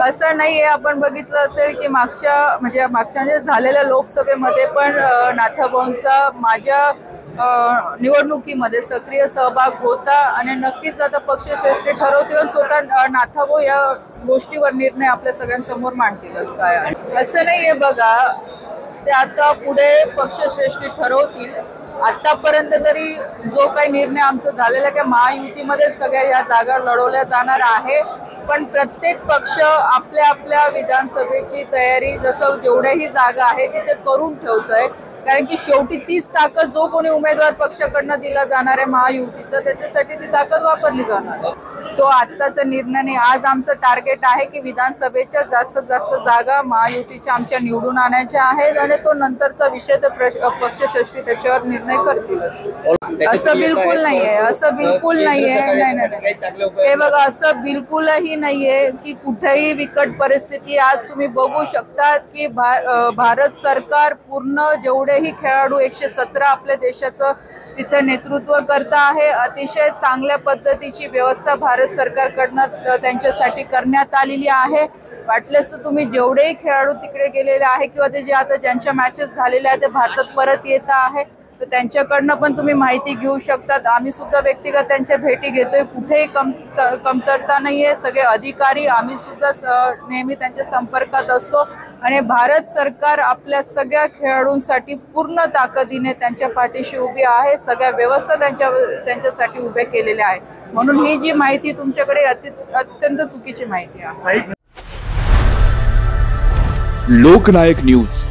असं नाहीये, आपण बघितलं असेल की मागच्या झालेल्या लोकसभेमध्ये पण नाथाभाऊंचा माझ्या निवडणुकीमध्ये सक्रिय सहभाग होता आणि नक्कीच आता पक्षश्रेष्ठी ठरवतील आणि स्वतः नाथाभाऊ या गोष्टीवर निर्णय आपल्या सगळ्यांसमोर मांडतीलच काय आहे. असं नाहीये बघा, ते आता पुढे पक्षश्रेष्ठी ठरवतील. आतापर्यंत तरी जो काही निर्णय आमचा झालेला की महायुतीमध्ये सगळ्या या जागा लढवल्या जाणार आहे, पण प्रत्येक पक्ष आपल्या आपल्या विधानसभेची तयारी जसं जेवढ्याही जागा आहे तिथे करून ठेवतोय. कारण की शेवटी तीच ताकद जो कोणी उमेदवार पक्षाकडनं दिला जाणार आहे महायुतीचा, त्याच्यासाठी ती ताकद वापरली जाणार आहे. तो आत्ताचा निर्णय नाही. आज आमचं टार्गेट आहे की विधानसभेच्या जास्तीत जास्त जागा महायुतीच्या आमच्या निवडून आणायच्या आहेत आणि तो नंतरचा विषय तर पक्षश्रेष्ठी त्याच्यावर निर्णय करतीलच. असं बिलकुल नाहीये, असं बिलकुल नाहीये. नाही, हे बघा, असं बिलकुलही नाहीये की कुठेही बिकट परिस्थिती. आज तुम्ही बघू शकता की भारत सरकार पूर्ण जेवढेही खेळाडू 117 आपल्या देशाचं तिथे नेतृत्व करता आहे. अतिशय चांगल्या पद्धतीची व्यवस्था भारत सरकारकडनं त्यांच्यासाठी करण्यात आलेली आहे. वाटल्यास तर तुम्ही जेवढेही खेळाडू तिकडे गेलेले आहे किंवा ते जे आता ज्यांच्या मॅचेस झालेल्या आहेत ते भारतात परत येत आहे, तर त्यांच्याकडनं पण तुम्ही माहिती घेऊ शकतात. आम्ही सुद्धा व्यक्तिगत त्यांच्या भेटी घेतोय. कुठेही कमतरता नाहीये. सगळे अधिकारी आम्ही सुद्धा नेहमी त्यांच्या संपर्कात असतो आणि भारत सरकार आपल्या सगळ्या खेळाडूंसाठी पूर्ण ताकदीने त्यांच्या पाठीशी उभी आहे. सगळ्या व्यवस्था त्यांच्यासाठी उभ्या केलेल्या आहे. म्हणून ही जी माहिती तुमच्याकडे अत्यंत चुकीची माहिती आहे. लोकनायक न्यूज